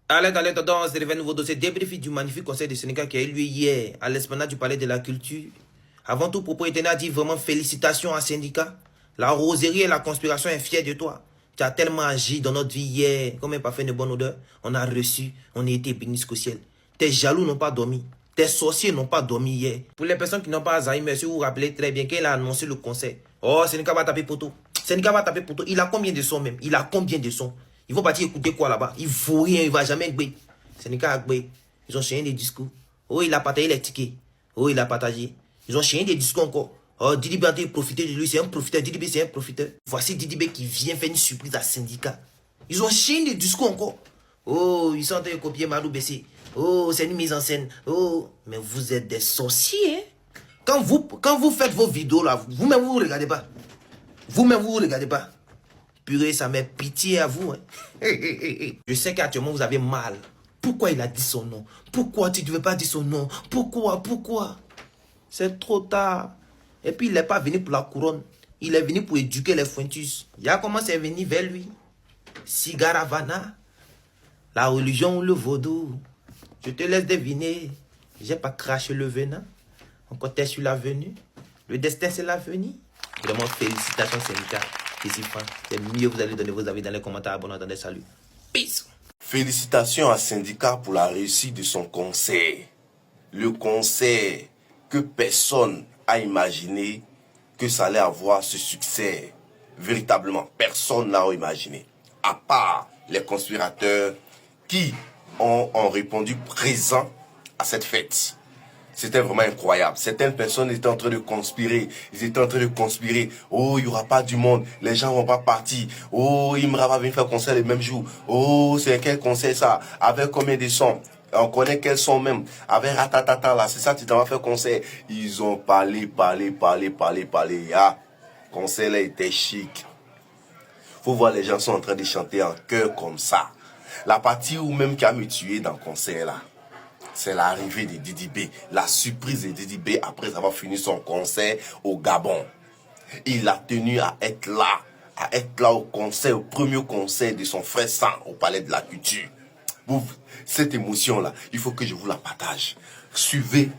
Allez, tonton, c'est le nouveau dossier débrief du magnifique conseil du Sénégal qui a eu lieu hier à l'esplanade du Palais de la Culture. Avant tout, propriétaire a dit vraiment félicitations à syndicat. La roserie et la conspiration est fière de toi. Tu as tellement agi dans notre vie hier, comme un parfum de bonne odeur. On a reçu, on a été bénis jusqu'au ciel. Tes jaloux n'ont pas dormi. Tes sorciers n'ont pas dormi hier. Pour les personnes qui n'ont pas Alzheimer, si vous vous rappelez très bien qu'il a annoncé le conseil. Oh, Sénégal va taper poteau. Sénégal va taper poteau. Il a combien de sons même? Il a combien de sons? Ils vont partir écouter quoi là-bas? Il faut rien, il va jamais gagner. Sénégal a gagné. Ils ont changé des discours. Oh, il a partagé les tickets. Oh, il a partagé. Ils ont changé des discours encore. Oh, Didibé a été profité de lui, c'est un profiteur. Didibé, c'est un profiteur. Voici Didibé qui vient faire une surprise à syndicat. Ils ont changé des discours encore. Oh, ils sont en train de copier Malou Bessé. Oh, c'est une mise en scène. Oh, mais vous êtes des sorciers, hein? Quand vous faites vos vidéos là, vous-même vous ne regardez pas. Vous-même vous ne regardez pas. Purée, ça met pitié à vous. Hein. Je sais qu'actuellement vous avez mal. Pourquoi il a dit son nom? Pourquoi tu ne veux pas dire son nom? Pourquoi? C'est trop tard. Et puis il n'est pas venu pour la couronne. Il est venu pour éduquer les Fuentus. Il a commencé à venir vers lui. Cigaravana, la religion ou le vaudou. Je te laisse deviner. J'ai pas craché le venin. On comptait sur la venue. Le destin c'est l'avenir. Vraiment félicitations syndicat. C'est mieux, vous allez donner vos avis dans les commentaires. Abonnez-vous, salut. Peace. Félicitations à syndicat pour la réussite de son concert. Le concert que personne a imaginé que ça allait avoir ce succès. Véritablement, personne n'a imaginé. À part les conspirateurs qui ont répondu présent à cette fête. C'était vraiment incroyable. Certaines personnes étaient en train de conspirer. Ils étaient en train de conspirer. Oh, il n'y aura pas du monde. Les gens ne vont pas partir. Oh, Imra va venir faire concert le même jour. Oh, c'est quel concert ça? Avec combien de sons? On connaît quels sons même. Avec Ratatata là, c'est ça, tu t'en vas faire concert. Ils ont parlé. Ah, concert là était chic. Faut voir les gens sont en train de chanter en chœur comme ça. La partie où même qui a me tué dans le concert là, c'est l'arrivée de Didibé, la surprise de Didibé après avoir fini son concert au Gabon. Il a tenu à être là au concert, au premier concert de son frère Sang au Palais de la Culture. Cette émotion-là, il faut que je vous la partage. Suivez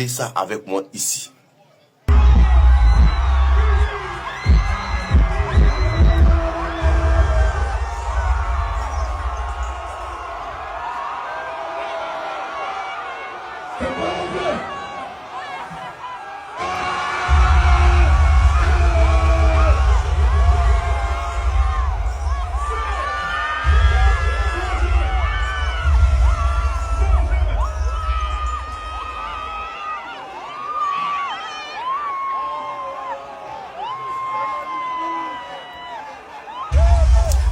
ça avec moi ici.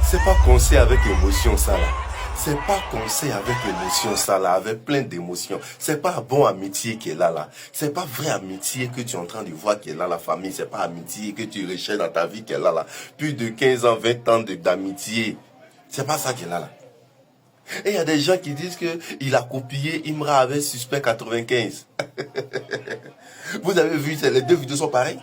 C'est pas concert avec émotion ça là. C'est pas concert avec émotion ça là, avec plein d'émotions. C'est pas bon amitié qui est là. C'est pas vraie amitié que tu es en train de voir qui est là, la famille. C'est pas amitié que tu recherches dans ta vie qui est là. Plus de 15 ans, 20 ans d'amitié. C'est pas ça qui est là. Et il y a des gens qui disent que il a copié Imra avec Suspect 95. Vous avez vu, les deux vidéos sont pareilles.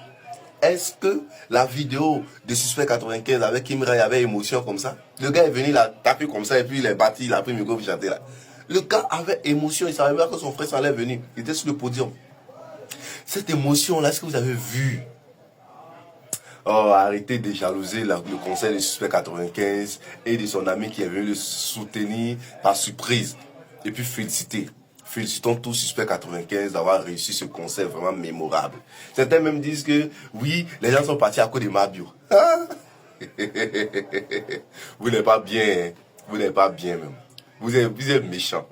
Est-ce que la vidéo de Suspect 95 avec Imra, il y avait émotion comme ça? Le gars est venu, il a tapé comme ça et puis il est battu, il a pris le micro pour chanter là. Le gars avait émotion, il savait même que son frère s'en allait venir. Il était sur le podium. Cette émotion-là, est-ce que vous avez vu? Oh, arrêtez de jalouser le concert de Suspect 95 et de son ami qui est venu le soutenir par surprise. Et puis Félicitons tous Suspect 95 d'avoir réussi ce concert vraiment mémorable. Certains même disent que oui, les gens sont partis à cause de Mabio. Vous n'êtes pas bien, hein? Vous n'êtes pas bien même. Vous êtes méchant.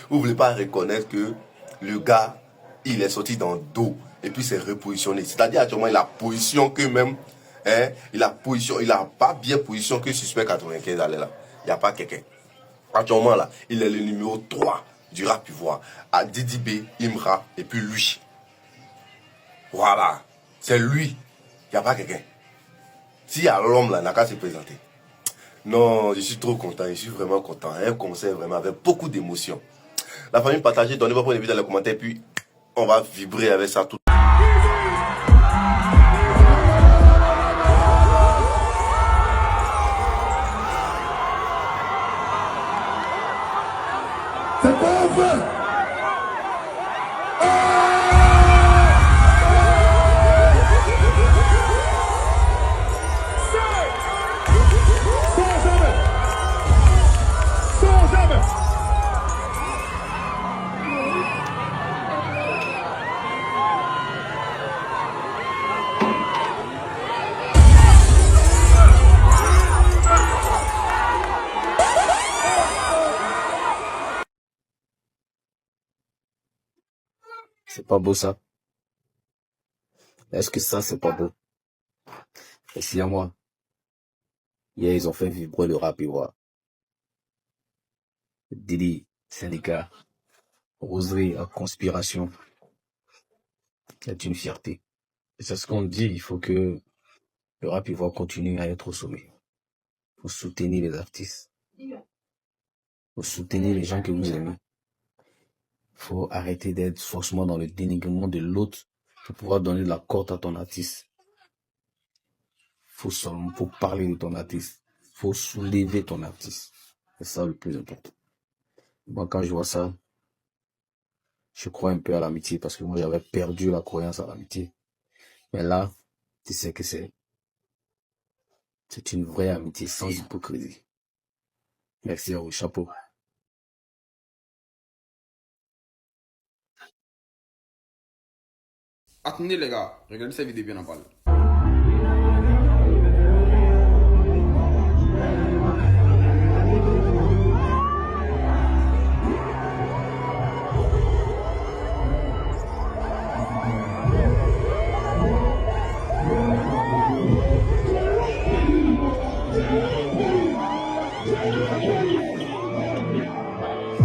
Vous ne voulez pas reconnaître que le gars, il est sorti dans le dos et puis s'est repositionné. C'est-à-dire actuellement, il a position que même, hein, il a pas bien position que Suspect 95 allait là. Il n'y a pas quelqu'un. Actuellement là, il est le numéro 3 du rap ivoire, à Didibé, Imra, et puis lui. Voilà. C'est lui. Il n'y a pas quelqu'un. S'il y a l'homme là, il n'a qu'à se présenter. Non, je suis trop content. Je suis vraiment content. Un concert vraiment avec beaucoup d'émotion. La famille partagée, donnez votre point de vue dans les commentaires, puis on va vibrer avec ça tout. C'est pas vrai. C'est pas beau ça? Est-ce que ça, c'est pas beau? Et si à moi, hier, ils ont fait vibrer le rap ivoire. Didi, syndicat, roseraie, conspiration, c'est une fierté. Et c'est ce qu'on dit, il faut que le rap ivoire continue à être au sommet. Il faut soutenir les artistes. Il faut soutenir les gens que vous aimez. Il faut arrêter d'être forcément dans le dénigrement de l'autre pour pouvoir donner la corde à ton artiste. Faut parler de ton artiste. Faut soulever ton artiste. C'est ça le plus important. Moi, quand je vois ça, je crois un peu à l'amitié parce que moi, j'avais perdu la croyance à l'amitié. Mais là, tu sais que c'est une vraie amitié sans hypocrisie. Merci à vous, chapeau. Attendez les gars, regardez cette vidéo bien en parle.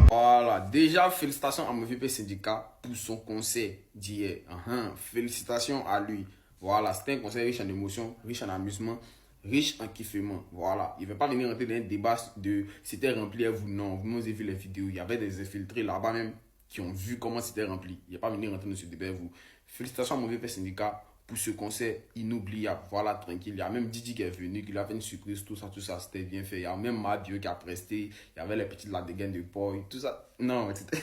Voilà, déjà félicitations à MVP Syndicat pour son concert d'hier. Félicitations à lui. Voilà, c'était un concert riche en émotions, riche en amusement, riche en kiffement. Voilà, il ne va pas venir rentrer dans un débat de c'était rempli à vous. Non, vous avez vu les vidéos, il y avait des infiltrés là-bas même qui ont vu comment c'était rempli. Il n'y a pas venir rentrer dans ce débat à vous. Félicitations à MVP Syndicat pour ce concert inoubliable. Voilà, tranquille. Il y a même Didi qui est venu, qui a fait une surprise, tout ça, c'était bien fait. Il y a même Madieu qui a presté. Il y avait les petites la dégaine de Boy, tout ça. Non, c'était...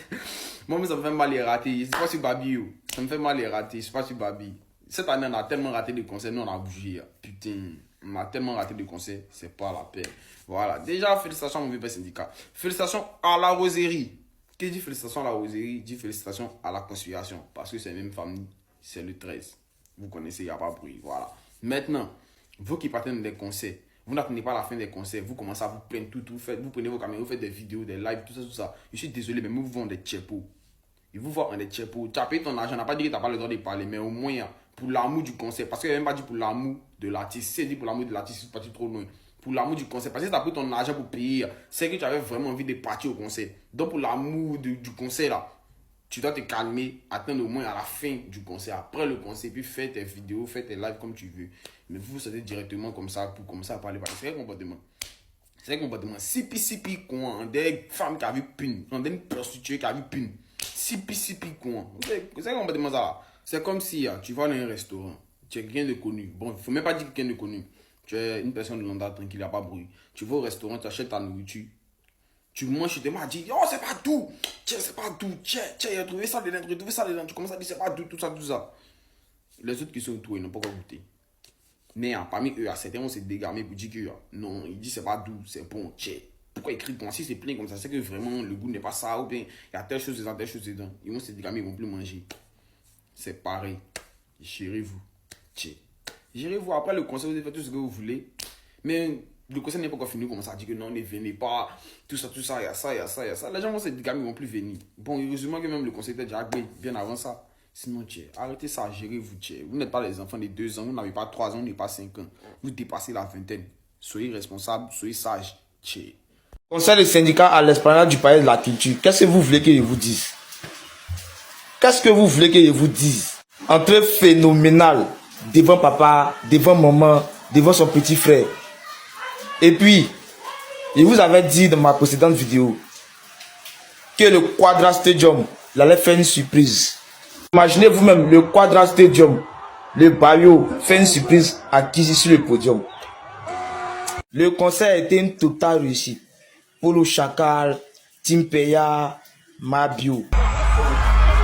Moi, ça me fait mal les rater. C'est pas sur Babi. Ça me fait mal les rater. C'est pas sur Babi. Cette année, on a tellement raté de concerts. Nous, on a bougé. Putain, on a tellement raté de concerts. C'est pas la peine. Voilà. Déjà, félicitations à mon VP Syndicat. Félicitations à la Roserie. Qui dit félicitations à la Roserie, dit félicitations à la conspiration. Parce que c'est la même famille. C'est le 13. Vous connaissez, il n'y a pas de bruit. Voilà. Maintenant, vous qui partez dans des concerts, vous n'attendez pas la fin des concerts, vous commencez à vous plaindre tout, vous prenez vos caméras, vous faites des vidéos, des lives, tout ça. Je suis désolé, mais vous vendez des tchépos. Ils vous vendent des tchépos. Tu as payé ton argent, on n'a pas dit que tu n'as pas le droit de parler, mais au moins, pour l'amour du concert, parce qu'il n'y a même pas dit pour l'amour de l'artiste. Si c'est dit pour l'amour de l'artiste, c'est parti trop loin. Pour l'amour du concert, parce que tu as pris ton argent pour payer, c'est que tu avais vraiment envie de partir au concert. Donc pour l'amour du concert là, tu dois te calmer, attendre au moins à la fin du concert, après le concert, puis faire tes vidéos, faire tes lives comme tu veux. Mais vous sortez directement comme ça, pour commencer à parler. C'est un comportement. C'est un comportement. Sipi, con, des femmes qui ont vu pune, des prostituées qui ont vu pune. Sipi, con. C'est un comportement ça. C'est comme si tu vas dans un restaurant, tu es quelqu'un de connu. Bon, il ne faut même pas dire quelqu'un de connu. Tu es une personne de Londres tranquille, il n'y a pas de bruit. Tu vas au restaurant, tu achètes ta nourriture. Tu manges, tu te m'as dit, oh, c'est pas tout. Tiens, c'est pas tout. Tiens, il a trouvé ça dedans, Tu commences à dire, c'est pas tout, tout ça. Les autres qui sont autour, ils n'ont pas encore goûté. Mais parmi eux, certains vont se dégamer pour dire que non, il dit c'est pas doux, c'est bon. Tiens, pourquoi écrire comme si c'est plein comme ça? C'est que vraiment le goût n'est pas ça, ou bien il y a telle chose dedans. Ils vont se dégamer, ils vont plus manger. C'est pareil. Gérez-vous. Tiens. Gérez-vous. Après le conseil, vous faites tout ce que vous voulez. Mais le conseil n'est pas encore fini, comme ça, dit que non, ne venez pas, tout ça, il y a ça. Les gens vont se dégamer, ils vont plus venir. Bon, heureusement que même le conseil était déjà bien avant ça. Sinon, arrêtez ça, gérez-vous. Vous n'êtes pas les enfants de 2 ans, vous n'avez pas 3 ans, vous n'avez pas 5 ans. Vous dépassez la vingtaine. Soyez responsables, soyez sages. Conseil de syndicat à l'esplanade du palais de la culture. Qu'est-ce que vous voulez que je vous dise? Qu'est-ce que vous voulez que je vous dise? Entrée phénoménale devant papa, devant maman, devant son petit frère. Et puis, je vous avais dit dans ma précédente vidéo que le Quadra Stadium, il allait faire une surprise. Imaginez vous-même le Quadra Stadium, le Bayo fait une surprise à Kizzy sur le podium. Le concert a été une totale réussite. Polo Chacal, Tim Peya, Mabio.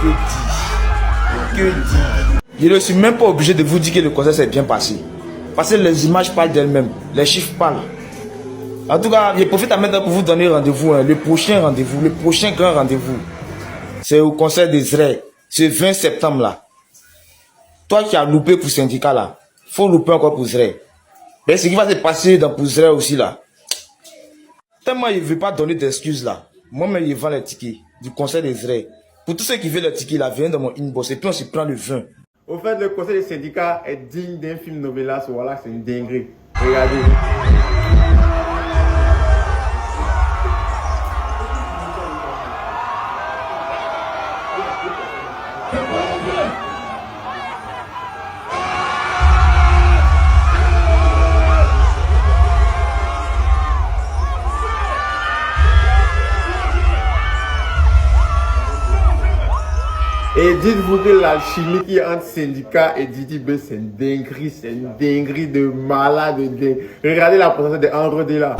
Que dire? Que dire? Je ne suis même pas obligé de vous dire que le concert s'est bien passé. Parce que les images parlent d'elles-mêmes, les chiffres parlent. En tout cas, je profite à maintenant pour vous donner rendez-vous. Le prochain rendez-vous, le prochain grand rendez-vous, c'est au concert des Zray, ce 20 septembre là. Toi qui as loupé pour syndicat là, faut louper encore pour Zray. Mais ce qui va se passer dans pour Zray aussi là. Tellement il ne veut pas donner d'excuses là. Moi-même, je vends les tickets du concert des Zray. Pour tous ceux qui veulent les tickets là, viennent dans mon inbox et puis on se prend le 20. Au fait, le conseil des syndicats est digne d'un film novelas. Voilà, c'est une dinguerie. Regardez. Et dites-vous que la chimie qui est entre syndicat et Didi B, c'est une dinguerie de malade. Regardez la présence de André là.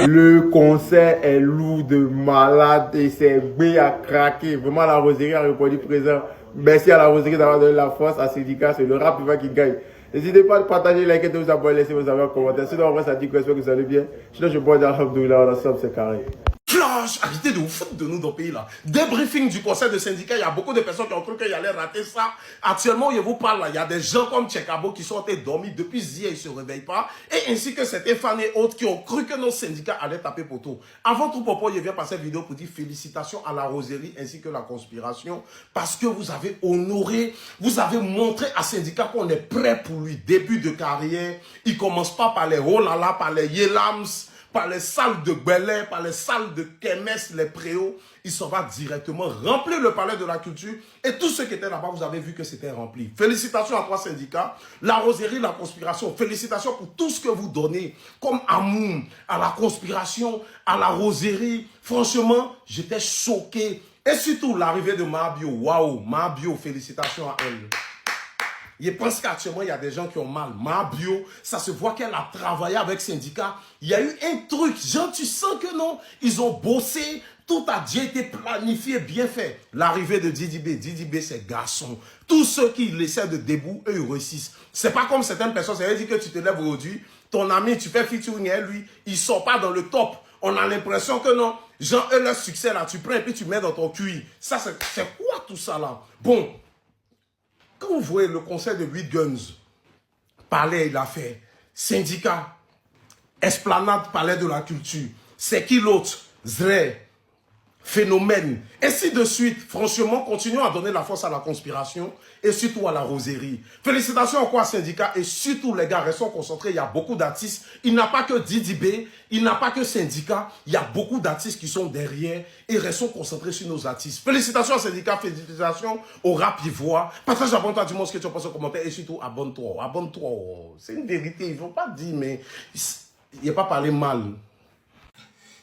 Le concert est lourd de malade et c'est B à craquer. Vraiment, la Roserie a répondu présent. Merci à la Roserie d'avoir donné la force à Syndicat. C'est le rap qui gagne. N'hésitez pas à partager, liker, de vous abonner, laissez vos avis en commentaire. Sinon, on va ça dit que j'espère que vous allez bien. Sinon, je bois d'Alhamdoulilah, on ensemble, c'est carré. Flash, arrêtez de vous foutre de nous dans le pays là. Débriefing du conseil de syndicat, il y a beaucoup de personnes qui ont cru qu'il allait rater ça. Actuellement, je vous parle là, il y a des gens comme Tchekabo qui sont endormis depuis hier, ils ne se réveillent pas. Et ainsi que certains fans et autres qui ont cru que nos syndicats allaient taper poteau. Avant tout propos, je viens passer cette vidéo pour dire félicitations à la Roserie ainsi que la conspiration. Parce que vous avez honoré, vous avez montré à syndicat qu'on est prêt pour lui. Début de carrière, il ne commence pas par les oh là là, par les yelams, par les salles de Belay, par les salles de Kemes, les préaux, il s'en va directement remplir le palais de la culture. Et tous ceux qui étaient là-bas, vous avez vu que c'était rempli. Félicitations à trois syndicats, la Roserie, la conspiration. Félicitations pour tout ce que vous donnez comme amour à la conspiration, à la Roserie. Franchement, j'étais choqué. Et surtout, l'arrivée de Mabio. Waouh, Mabio, félicitations à elle. Je pense qu'actuellement, il y a des gens qui ont mal. Mabio, ça se voit qu'elle a travaillé avec syndicat. Il y a eu un truc. Genre, tu sens que non, ils ont bossé. Tout a déjà été planifié, bien fait. L'arrivée de Didi B. Didi B, c'est garçon. Tous ceux qui laissaient de debout, eux, ils réussissent. C'est pas comme certaines personnes. Ça veut dire que tu te lèves aujourd'hui, ton ami, tu fais featuring avec lui, il sort pas dans le top. On a l'impression que non. Genre, eux, leur succès là, tu prends et puis tu mets dans ton QI. Ça, c'est quoi tout ça là? Bon. Quand vous voyez le conseil de 8 Guns, palais, il a fait, syndicat, esplanade, palais de la culture, c'est qui l'autre? Zray, phénomène, ainsi de suite. Franchement, continuons à donner la force à la conspiration et surtout à la Roserie. Félicitations encore à syndicat et surtout les gars, restons concentrés, il y a beaucoup d'artistes. Il n'y a pas que Didi B, il n'y a pas que syndicat, il y a beaucoup d'artistes qui sont derrière et restons concentrés sur nos artistes. Félicitations à syndicat, félicitations au rap ivoire. Partage, abonne-toi, dis-moi ce que tu en penses en commentaire et surtout abonne-toi, abonne-toi. C'est une vérité, ils ne vont pas dire, mais il n'y a pas parlé mal.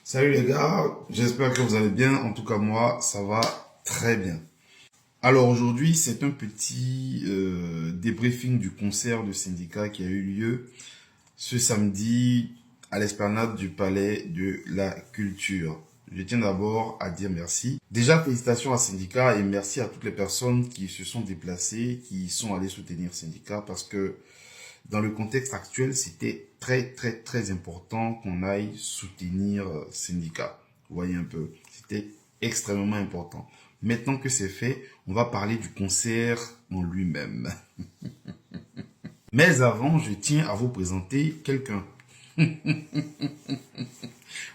Salut les gars, j'espère que vous allez bien. En tout cas, moi, ça va très bien. Alors aujourd'hui, c'est un petit débriefing du concert de syndicat qui a eu lieu ce samedi à l'esplanade du Palais de la Culture. Je tiens d'abord à dire merci. Déjà, félicitations à syndicat et merci à toutes les personnes qui se sont déplacées, qui sont allées soutenir syndicat parce que dans le contexte actuel, c'était très important qu'on aille soutenir syndicat. Vous voyez un peu, c'était extrêmement important. Maintenant que c'est fait, on va parler du concert en lui-même. Mais avant, je tiens à vous présenter quelqu'un.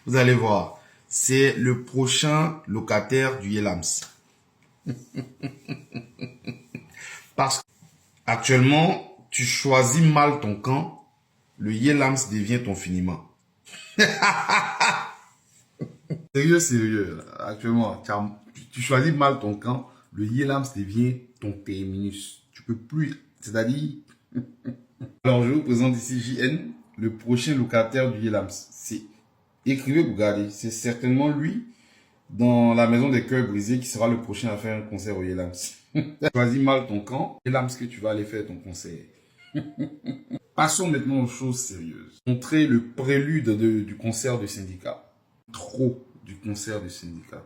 Vous allez voir, c'est le prochain locataire du Yelams. Parce qu'actuellement, tu choisis mal ton camp, le Yelams devient ton finiment. Sérieux, actuellement, tu choisis mal ton camp, Le Yelams devient ton terminus. Tu peux plus, c'est-à-dire... Alors, je vous présente ici JN, le prochain locataire du Yelams. Écrivez, vous regardez, c'est certainement lui, dans la maison des cœurs brisés, qui sera le prochain à faire un concert au Yelams. Choisis mal ton camp, Yelams que tu vas aller faire ton concert. Passons maintenant aux choses sérieuses. Montrer le prélude du concert de syndicat. Trop du concert de syndicat.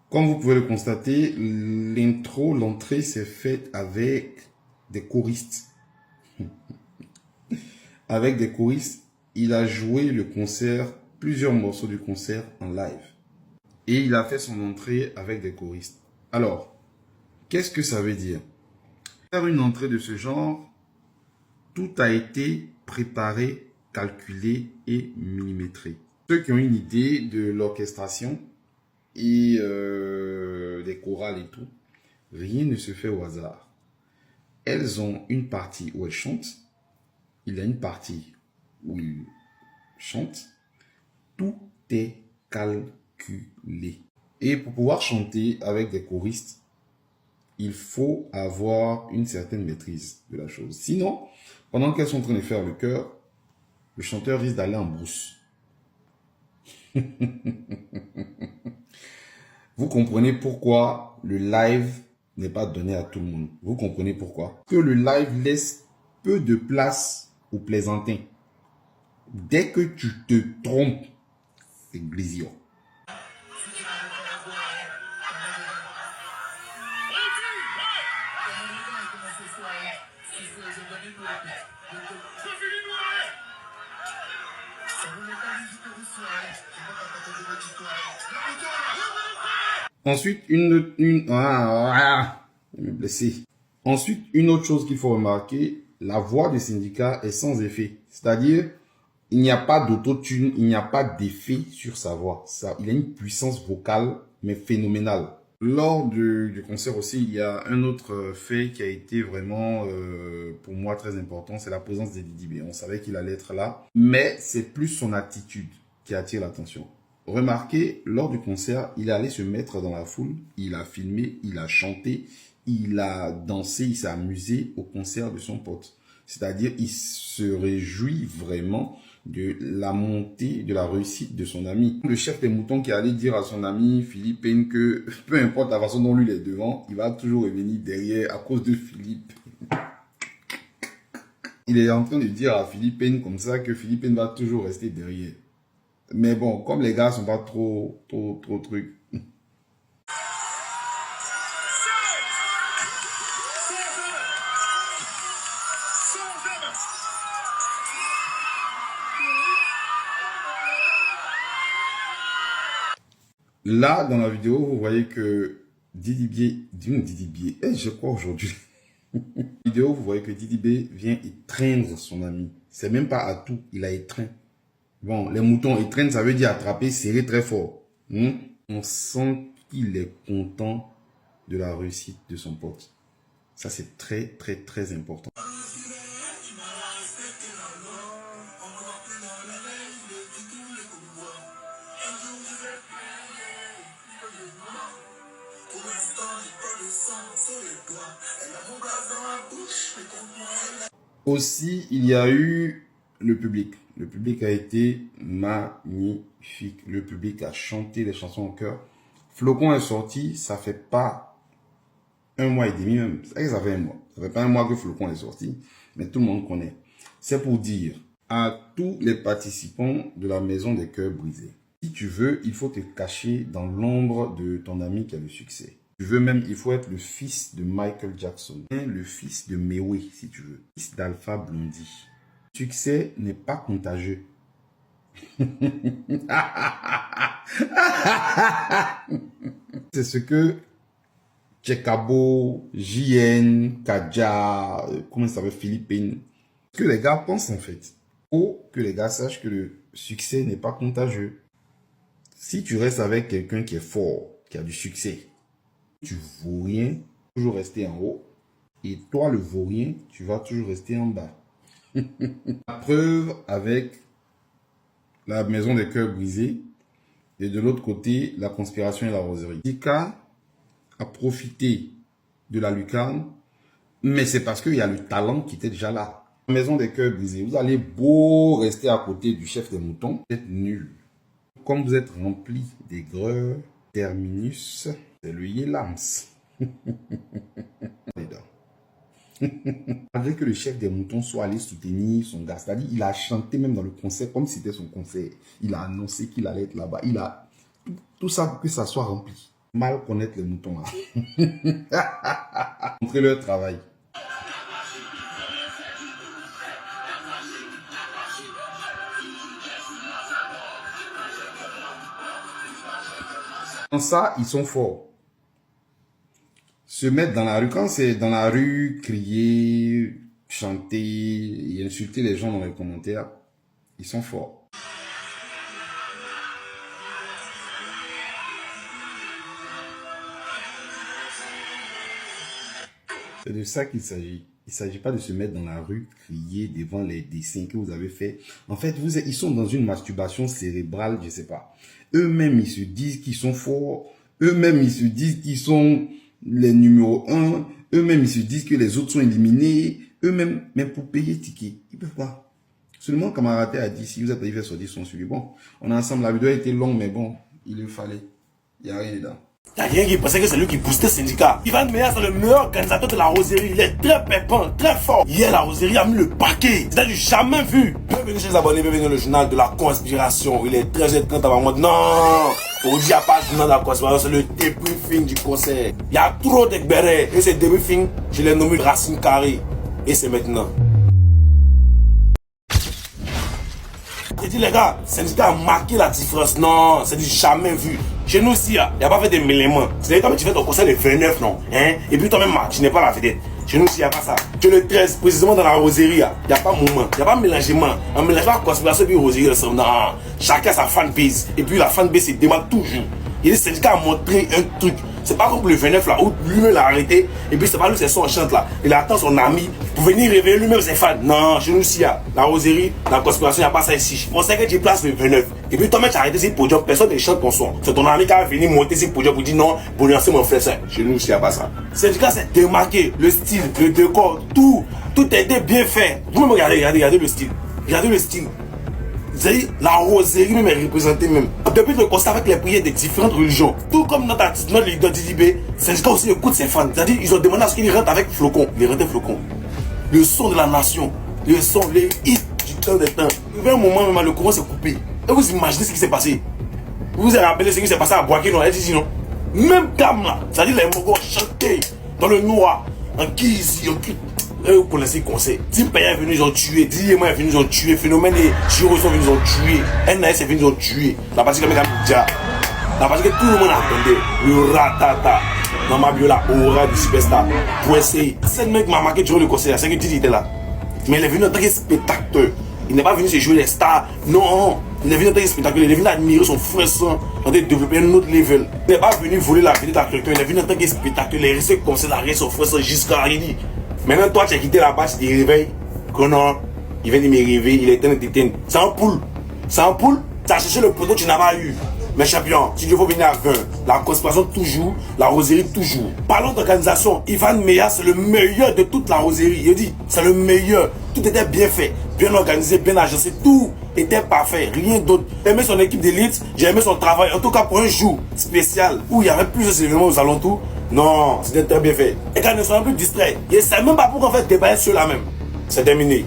Comme vous pouvez le constater, l'entrée s'est faite avec des choristes. Avec des choristes, il a joué le concert, plusieurs morceaux du concert en live. Et il a fait son entrée avec des choristes. Alors, qu'est-ce que ça veut dire? Faire une entrée de ce genre, tout a été préparé, calculé et millimétré. Ceux qui ont une idée de l'orchestration et des chorales et tout, rien ne se fait au hasard. Elles ont une partie où elles chantent, il y a une partie où ils chantent, tout est calculé. Et pour pouvoir chanter avec des choristes, il faut avoir une certaine maîtrise de la chose. Sinon, pendant qu'elles sont en train de faire le chœur, le chanteur risque d'aller en brousse. Vous comprenez pourquoi le live n'est pas donné à tout le monde. Vous comprenez pourquoi? Que le live laisse peu de place aux plaisantins. Dès que tu te trompes, c'est glisio. Ensuite, Ensuite, une autre chose qu'il faut remarquer, la voix des syndicats est sans effet. C'est-à-dire, il n'y a pas d'autotune, il n'y a pas d'effet sur sa voix. Il a une puissance vocale, mais phénoménale. Lors du concert aussi, il y a un autre fait qui a été vraiment, pour moi, très important. C'est la présence de Didi B. On savait qu'il allait être là, mais c'est plus son attitude qui attire l'attention. Remarquez, lors du concert, il est allé se mettre dans la foule, il a filmé, il a chanté, il a dansé, il s'est amusé au concert de son pote. C'est-à-dire, il se réjouit vraiment de la montée, de la réussite de son ami. Le chef des moutons qui allait dire à son ami Philippe Payne que peu importe la façon dont lui est devant, il va toujours revenir derrière à cause de Philippe. Il est en train de dire à Philippe Payne comme ça que Philippe Payne va toujours rester derrière. Mais bon, comme les gars sont pas trop trucs. Là, dans la vidéo, vous voyez que Didi B, je crois aujourd'hui. Dans la vidéo, vous voyez que Didi B vient étreindre son ami. C'est même pas à tout, il a étreint. Bon, les moutons étreindre, ça veut dire attraper, serrer très fort. On sent qu'il est content de la réussite de son pote. Ça, c'est très important. Aussi, il y a eu le public. Le public a été magnifique. Le public a chanté les chansons en chœur. Flocon est sorti, ça fait pas un mois et demi même. Ça fait un mois. Ça fait pas un mois que Flocon est sorti, mais tout le monde connaît. C'est pour dire à tous les participants de la maison des cœurs brisés. Si tu veux, il faut te cacher dans l'ombre de ton ami qui a le succès. Tu veux même, il faut être le fils de Michael Jackson, le fils de Mewé, si tu veux, fils d'Alpha Blondy. Succès n'est pas contagieux. C'est ce que Tchekabo, JN, Kadja, comment ça s'appelle, Philippine, que les gars pensent en fait. Ou que les gars sachent que le succès n'est pas contagieux. Si tu restes avec quelqu'un qui est fort, qui a du succès, tu vaux rien toujours rester en haut. Et toi, le vaurien, tu vas toujours rester en bas. La preuve avec la maison des cœurs brisés. Et de l'autre côté, la conspiration et la roseraie. Sendika a profité de la lucarne, mais c'est parce qu'il y a le talent qui était déjà là. La maison des cœurs brisés. Vous allez beau rester à côté du chef des moutons, vous êtes nul. Comme vous êtes rempli d'aigreur, terminus, c'est le Yelams. Malgré que le chef des moutons soit allé soutenir son gars, c'est-à-dire il a chanté même dans le concert comme si c'était son concert. Il a annoncé qu'il allait être là-bas. Il a tout ça pour que ça soit rempli. Mal connaître les moutons là. Montrer leur travail. Dans ça, ils sont forts. Se mettre dans la rue, quand c'est dans la rue, crier, chanter et insulter les gens dans les commentaires, ils sont forts. C'est de ça qu'il s'agit. Il ne s'agit pas de se mettre dans la rue, crier devant les dessins que vous avez faits. En fait, ils sont dans une masturbation cérébrale, je ne sais pas. Eux-mêmes, ils se disent qu'ils sont forts. Eux-mêmes, ils se disent qu'ils sont les numéros 1. Eux-mêmes, ils se disent que les autres sont éliminés. Eux-mêmes, même pour payer ticket, ils ne peuvent pas. Seulement, Camaraté a dit, si vous êtes arrivé à sortir son suivi, bon, on est ensemble, la vidéo a été longue, mais bon, il le fallait. Il n'y a rien dedans. Il n'y a rien qui pensait que c'est lui qui boostait Syndika. Ivan Meya, c'est le meilleur organisateur de la Roserie. Il est très pépin, très fort. Hier, la Roserie a mis le paquet. C'est-à-dire jamais vu. Bienvenue chez les abonnés, bienvenue dans le journal de la conspiration. Il est très étrange à mode. Non, aujourd'hui, il n'y a pas de journal de la conspiration, c'est le débriefing du concert. Il y a trop d'exbérés. Et ce débriefing, je l'ai nommé Racine Carrée. Et c'est maintenant. J'ai dit les gars, Syndika a marqué la différence. Non, c'est du jamais vu. Chez nous aussi, il n'y a pas fait de mêlement. C'est comme tu fais ton concert le 29, non? Hein? Et puis toi-même, tu n'es pas la vedette. Chez nous aussi, il n'y a pas ça. Tu es le 13, précisément dans la Roserie, il n'y a pas moment, il n'y a pas mélangement. On ne mélange pas la conspiration et la Roserie ensemble. Non, chacun sa fanbase. Et puis la fanbase se démarre toujours. Et le Syndika a montré un truc. C'est pas comme le 29 là, où lui-même l'a arrêté. Et puis c'est pas lui, c'est son chante là. Il attend son ami pour venir réveiller lui-même ses fans. Non, chez nous aussi, la Roserie, la conspiration, il n'y a pas ça ici. On sait que tu places le 29. Et puis toi-même, tu as arrêté ces podiums, personne ne chante ton son. C'est ton ami qui va venir monter ces podiums pour dire non, bon, c'est mon frère, ça. Chez nous aussi, il n'y a pas ça. Syndika s'est démarqué, le style, le décor, tout était bien fait. Vous-même, regardez le style. Regardez le style. Vous savez, la Roserie même est représentée même. Depuis le constat avec les prières des différentes religions, tout comme notre leader Didibé, Syndika aussi écoute ses fans. C'est-à-dire, ils ont demandé à ce qu'ils rentrent avec Flocon. Ils rentrent Flocon. Le son de la nation, le son, les hits du temps des temps. Il y a un moment, même, le courant s'est coupé. Et vous imaginez ce qui s'est passé. Vous vous rappelez ce qui s'est passé à Boaké, non? Elle dit non. Même gamme là, c'est-à-dire les Mogos chantaient dans le noir, en Kizi, en Kizi. Vous connaissez le conseil. Tim Paya est venu, ils ont tué. Diema est venu, ils ont tué. Phénomène et Giro sont venus, ils ont tué. NAS est venu, ils ont tué. La partie que la partie que tout le monde attendait. Le ratata. Dans ma bio, la aura du superstar. Pour essayer. C'est le mec qui m'a marqué durant le conseil. C'est que Didi était là. Mais il est venu en tant que spectateur. Il n'est pas venu se jouer les stars. Non. Il est venu en tant que spectateur. Il est venu admirer son frère sang. En train de développer un autre level. Il n'est pas venu voler la vedette à quelqu'un. Il est venu en tant que spectateur. Il est resté comme ça, l'arrêt son frère sang jusqu'à Rini. Maintenant, toi, tu as quitté la base, il réveille. Que non, il vient de me réveiller, il est éteint, t'éteint. C'est un poule. C'est un poule. Tu as cherché le poteau que tu n'as pas eu. Mais champion, si Dieu veut venir à 20, la conspiration toujours, la Roserie toujours. Parlons d'organisation, Ivan Meya, c'est le meilleur de toute la Roserie. Il dit, c'est le meilleur. Tout était bien fait, bien organisé, bien agencé. Tout était parfait, rien d'autre. J'ai aimé son équipe d'élite, j'ai aimé son travail. En tout cas, pour un jour spécial où il y avait plusieurs événements aux alentours, non, c'était très bien fait. Et quand ils sont un peu distraits, ils ne savent même pas pourquoi on fait débat sur la même. C'est terminé.